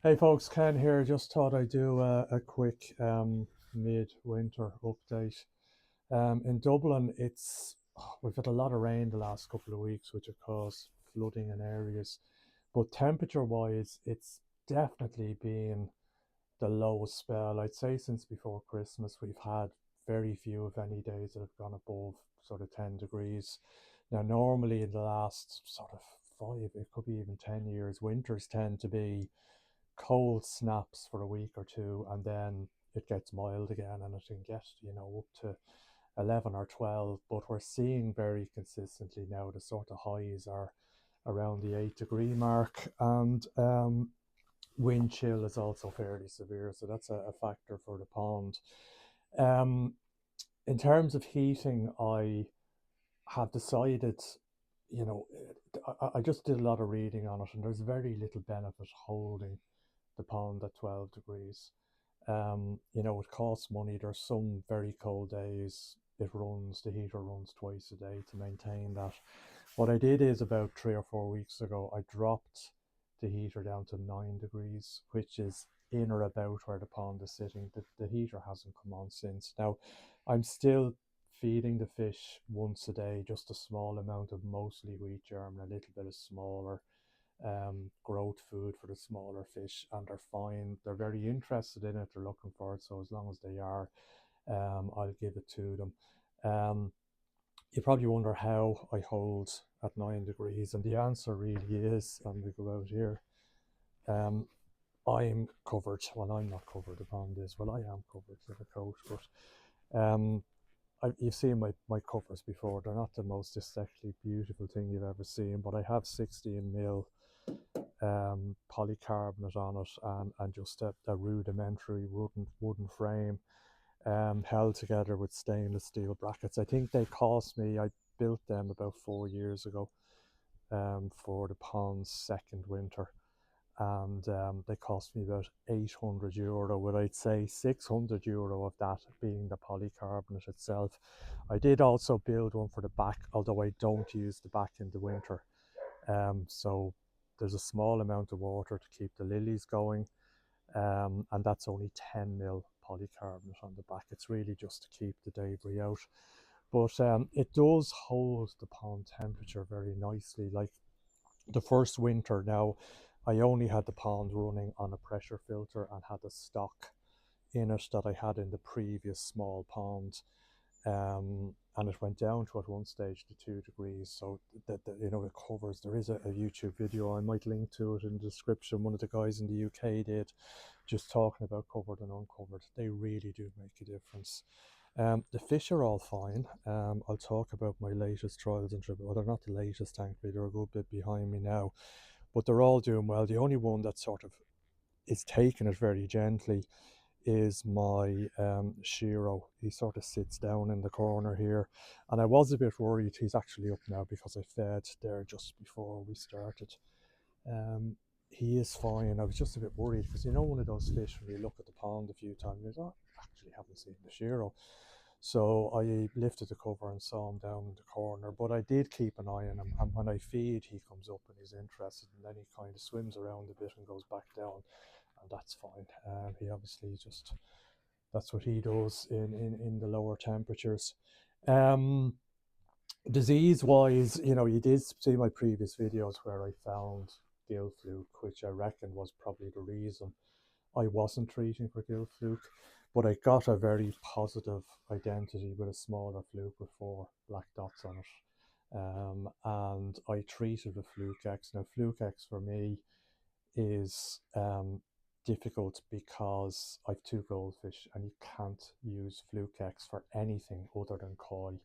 Hey folks, Ken here. Just thought I'd do a quick mid-winter update. In Dublin, we've had a lot of rain the last couple of weeks, which have caused flooding in areas. But temperature-wise, it's definitely been the lowest spell. I'd say since before Christmas, we've had very few, if any, days that have gone above sort of 10 degrees. Now, normally in the last sort of five, it could be even 10 years, winters tend to be cold snaps for a week or two, and then it gets mild again, and it can get up to 11 or 12. But we're seeing very consistently now the sort of highs are around the 8 degree mark, and wind chill is also fairly severe, so that's a factor for the pond. um, in terms of heating, I have decided, you know, I just did a lot of reading on it, and there's very little benefit holding the pond at 12 degrees. It costs money. There's some very cold days. The heater runs twice a day to maintain that. What I did is about 3 or 4 weeks ago, I dropped the heater down to 9 degrees, which is in or about where the pond is sitting. The heater hasn't come on since. Now, I'm still feeding the fish once a day, just a small amount of mostly wheat germ and a little bit of smaller growth food for the smaller fish, and they're fine. They're very interested in it. They're looking for it. So as long as they are, I'll give it to them. Um, you probably wonder how I hold at 9 degrees, and the answer really is, and we go out here. Um, I'm covered. Well, I'm not covered. The pond is. Well, I am covered with a coat, but you've seen my covers before. They're not the most aesthetically beautiful thing you've ever seen, but I have 16 mil polycarbonate on it, and just a rudimentary wooden frame, held together with stainless steel brackets. I think they cost me, I built them about 4 years ago, for the pond's second winter, and they cost me about €800, with I'd say €600 of that being the polycarbonate itself. I did also build one for the back, although I don't use the back in the winter. So there's a small amount of water to keep the lilies going, and that's only 10 mil polycarbonate on the back. It's really just to keep the debris out. But it does hold the pond temperature very nicely. Like the first winter now, I only had the pond running on a pressure filter and had a stock in it that I had in the previous small pond, and it went down to at one stage to 2 degrees. So that it covers. There is a YouTube video, I might link to it in the description. One of the guys in the UK did, just talking about covered and uncovered. They really do make a difference. The fish are all fine. I'll talk about my latest trials and tribulations. Well, they're not the latest, thankfully. They're a good bit behind me now, but they're all doing well. The only one that sort of is taking it very gently is my Shiro. He sort of sits down in the corner here, and I was a bit worried. He's actually up now because I fed there just before we started. Um, he is fine. I was just a bit worried because one of those fish when you look at the pond a few times, you go, I actually haven't seen the Shiro. So I lifted the cover and saw him down in the corner, but I did keep an eye on him. And when I feed, he comes up and he's interested, and then he kind of swims around a bit and goes back down, and that's fine. He obviously just that's what he does in the lower temperatures. Um, Disease wise, you did see my previous videos where I found gill fluke, which I reckon was probably the reason I wasn't treating for gill fluke. But I got a very positive identity with a smaller fluke with four black dots on it. And I treated with Fluke X. Now, Fluke X for me is difficult because I've two goldfish, and you can't use Fluke X for anything other than koi.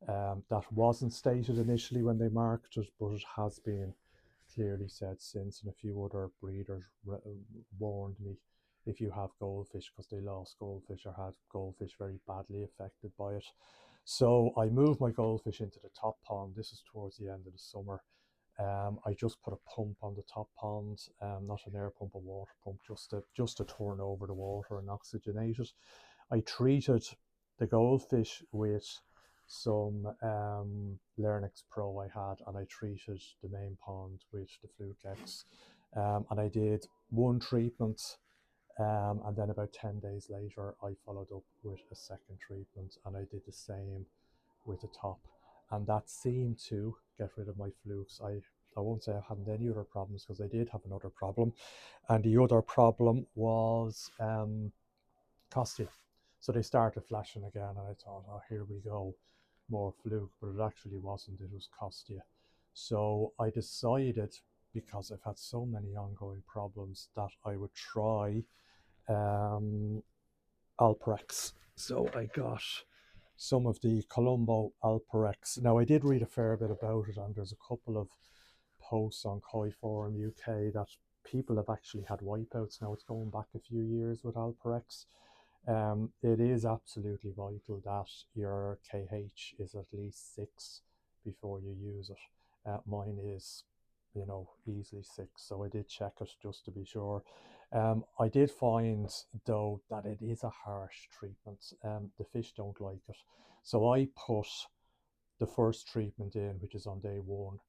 That wasn't stated initially when they marked it, but it has been clearly said since, and a few other breeders warned me, if you have goldfish, because they lost goldfish or had goldfish very badly affected by it. So I moved my goldfish into the top pond. This is towards the end of the summer. I just put a pump on the top pond, not an air pump, a water pump, just to turn over the water and oxygenate it. I treated the goldfish with some Lernix Pro I had, and I treated the main pond with the Fluke X. And I did one treatment, and then about 10 days later, I followed up with a second treatment, and I did the same with the top. And that seemed to get rid of my flukes. I won't say I hadn't any other problems, because I did have another problem. And the other problem was Costia. So they started flashing again, and I thought, oh, here we go, more fluke. But it actually wasn't, it was Costia. So I decided, because I've had so many ongoing problems, that I would try um, Alprex. So I got some of the Colombo Alprex. Now, I did read a fair bit about it, and there's a couple of posts on Koi Forum UK that people have actually had wipeouts. Now, it's going back a few years with Alprex. It is absolutely vital that your KH is at least 6 before you use it. Mine is, easily 6, so I did check it just to be sure. I did find, though, that it is a harsh treatment. The fish don't like it. So I put the first treatment in, which is on day 1,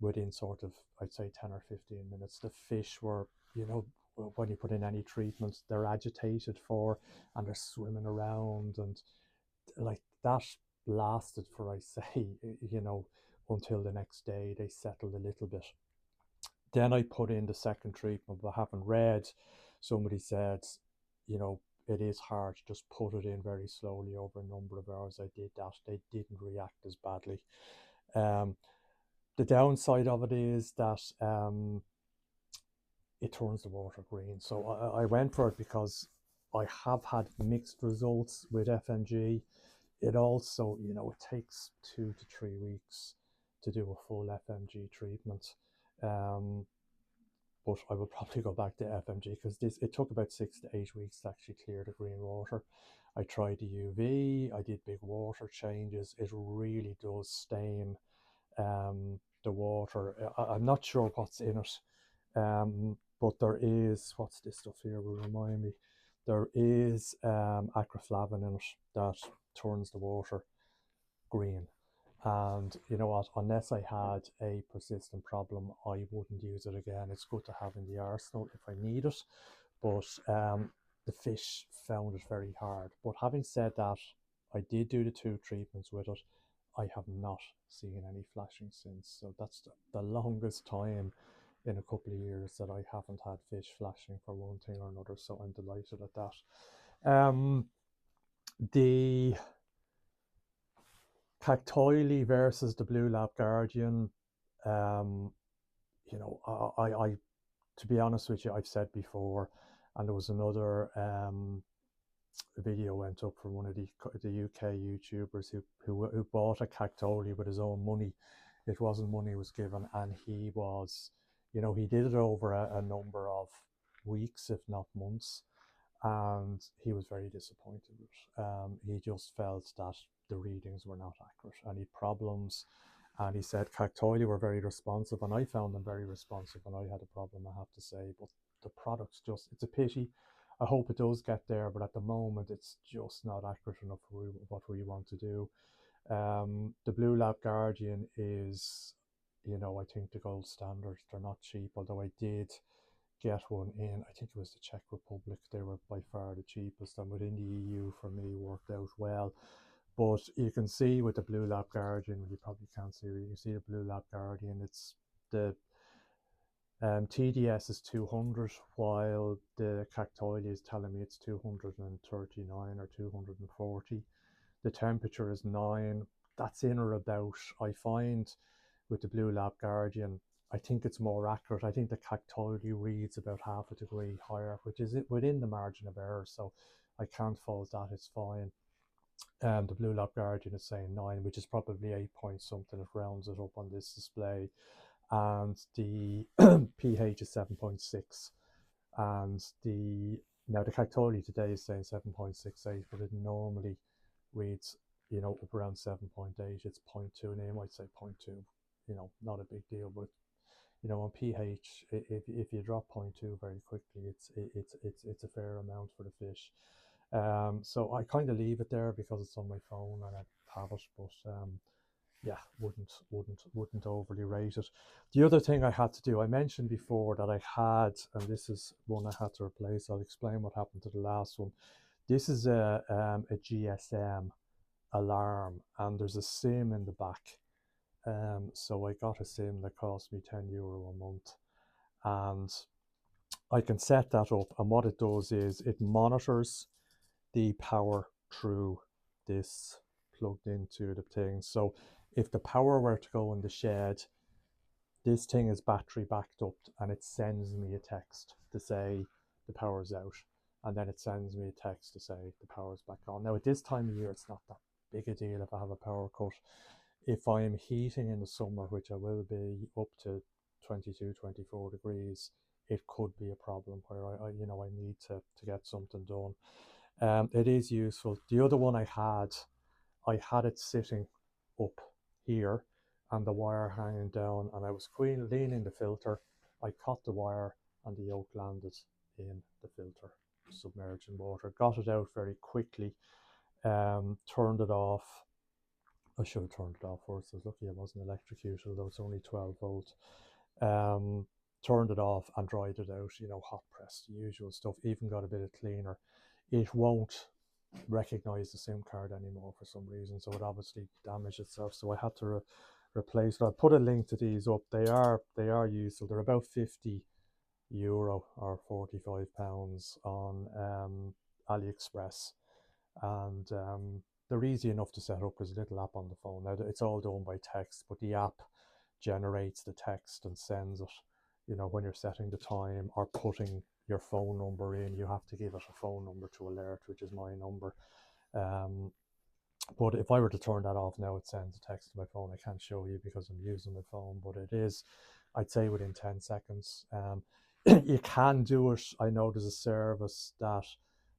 within sort of, I'd say, 10 or 15 minutes. The fish were, when you put in any treatments, they're agitated for, and they're swimming around, and like that lasted for, I say, until the next day they settled a little bit. Then I put in the second treatment, but having read, somebody said, it is hard, just put it in very slowly over a number of hours. I did that. They didn't react as badly. Um, the downside of it is that it turns the water green. So I went for it because I have had mixed results with FMG. It also, it takes 2 to 3 weeks to do a full FMG treatment. But I would probably go back to FMG, because it took about 6 to 8 weeks to actually clear the green water. I tried the UV, I did big water changes. It really does stain the water. I'm not sure what's in it, but there is, what's this stuff here, will remind me, there is acroflavin in it that turns the water green. And you know what, unless I had a persistent problem, I wouldn't use it again. It's good to have in the arsenal if I need it, but the fish found it very hard. But having said that, I did do the 2 treatments with it. I have not seen any flashing since. So that's the longest time in a couple of years that I haven't had fish flashing for one thing or another. So I'm delighted at that. The Cactoili versus the Blue Lab Guardian. Um, I, to be honest with you, I've said before, and there was another video went up from one of the UK YouTubers who bought a Cactoli with his own money. It wasn't money was given, and he was, he did it over a number of weeks, if not months, and he was very disappointed with it. He just felt that the readings were not accurate, and he had problems. And he said Cactoili were very responsive, and I found them very responsive when I had a problem, I have to say. But the product's just, it's a pity. I hope it does get there, but at the moment it's just not accurate enough for what we want to do. The Blue Lab Guardian is, I think, the gold standard. They're not cheap, although I did get one in, I think it was the Czech Republic. They were by far the cheapest, and within the EU for me worked out well. But you can see with the Blue Lab Guardian, well, you probably can't see it, you can see the Blue Lab Guardian, it's the TDS is 200, while the Cactoili is telling me it's 239 or 240. The temperature is 9. That's in or about. I find with the Blue Lab Guardian, I think it's more accurate. I think the Cactoili reads about half a degree higher, which is within the margin of error, so I can't fault that, it's fine. The Blue Lab Guardian is saying 9, which is probably 8 point something. It rounds it up on this display. And the pH is 7.6. And now the Cactoili today is saying 7.68, but it normally reads, up around 7.8. It's 0.2, and they might say 0.2. Not a big deal, but on pH, if you drop 0.2 very quickly, it's a fair amount for the fish. So I kind of leave it there because it's on my phone and I have it, but yeah, wouldn't overly rate it. The other thing I had to do, I mentioned before that I had, and this is one I had to replace. I'll explain what happened to the last one. This is a GSM alarm, and there's a SIM in the back. So I got a SIM that cost me €10 a month, and I can set that up. And what it does is it monitors the power through this plugged into the thing. So if the power were to go in the shed, this thing is battery backed up, and it sends me a text to say the power's out, and then it sends me a text to say the power's back on. Now at this time of year, it's not that big a deal if I have a power cut. If I am heating in the summer, which I will be up to 22, 24 degrees, it could be a problem where I need to get something done. It is useful. The other one I had it sitting up here and the wire hanging down, and I was leaning the filter. I caught the wire and the yolk landed in the filter, submerged in water. Got it out very quickly, turned it off. I should have turned it off first. I was lucky I wasn't electrocuted, although it's only 12 volt. Um, Turned it off and dried it out, hot press, the usual stuff. Even got a bit of cleaner. It won't recognize the SIM card anymore for some reason, so it obviously damaged itself. So I had to replace it. I'll put a link to these up. They are useful. They're about €50 or £45 on AliExpress, and they're easy enough to set up. There's a little app on the phone. Now it's all done by text, but the app generates the text and sends it. When you're setting the time or putting your phone number in, you have to give it a phone number to alert, which is my number. But if I were to turn that off now, it sends a text to my phone. I can't show you because I'm using my phone, but it is, I'd say, within 10 seconds. You can do it. I know there's a service that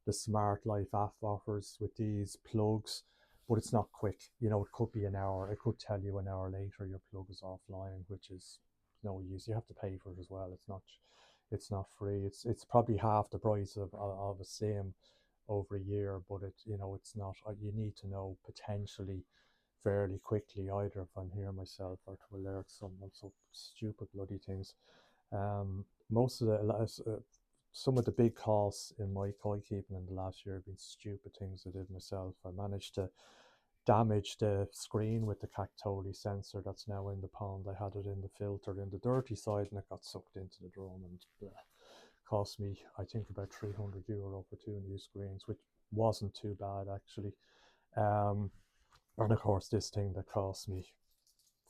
the Smart Life app offers with these plugs, but it's not quick. It could be an hour. It could tell you an hour later your plug is offline, which is no use. You have to pay for it as well. It's not free. It's probably half the price of a SIM over a year, but it's not. You need to know potentially fairly quickly, either if I'm here myself or to alert someone. So stupid bloody things. Most of some of the big costs in my koi keeping in the last year have been stupid things I did myself. I managed to damage the screen with the Cactoli sensor that's now in the pond. I had it in the filter in the dirty side, and it got sucked into the drum, and cost me, I think, about €300 for two new screens, which wasn't too bad actually. Um, and of course, this thing that cost me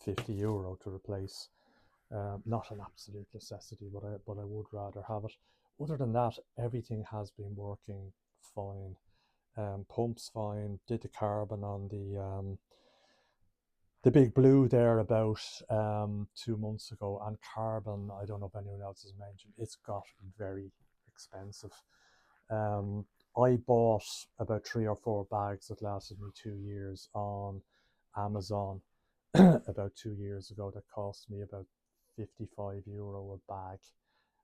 €50 to replace. Not an absolute necessity, but I would rather have it. Other than that, everything has been working fine. Pumps fine. Did the carbon on the Big Blue there about 2 months ago, and carbon, I don't know if anyone else has mentioned, it's got very expensive. I bought about 3 or 4 bags that lasted me 2 years on Amazon about 2 years ago. That cost me about €55 a bag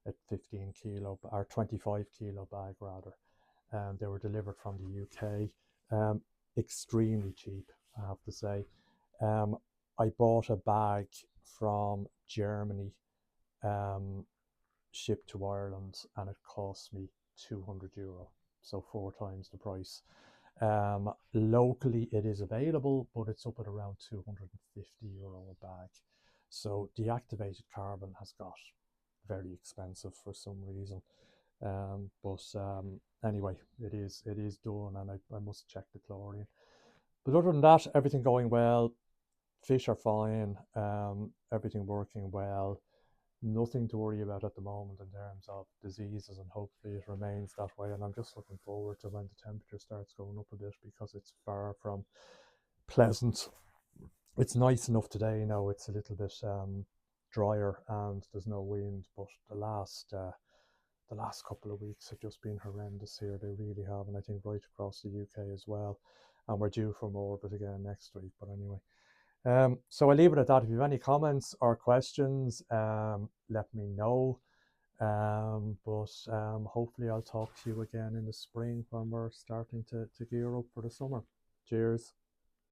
at 15 kilo or 25 kilo bag rather. They were delivered from the UK. Extremely cheap, I have to say. I bought a bag from Germany, shipped to Ireland, and it cost me €200, so 4 times the price. Locally, it is available, but it's up at around €250 a bag. So deactivated carbon has got very expensive for some reason. But anyway, it is done, and I must check the chlorine. But other than that, everything going well. Fish are fine. Everything working well. Nothing to worry about at the moment in terms of diseases, and hopefully it remains that way. And I'm just looking forward to when the temperature starts going up a bit, because it's far from pleasant. It's nice enough today. It's a little bit drier and there's no wind, but the last couple of weeks have just been horrendous here. They really have, and I think right across the UK as well. And we're due for more of it again next week. But anyway, so I'll leave it at that. If you have any comments or questions, let me know. But hopefully I'll talk to you again in the spring when we're starting to gear up for the summer. Cheers.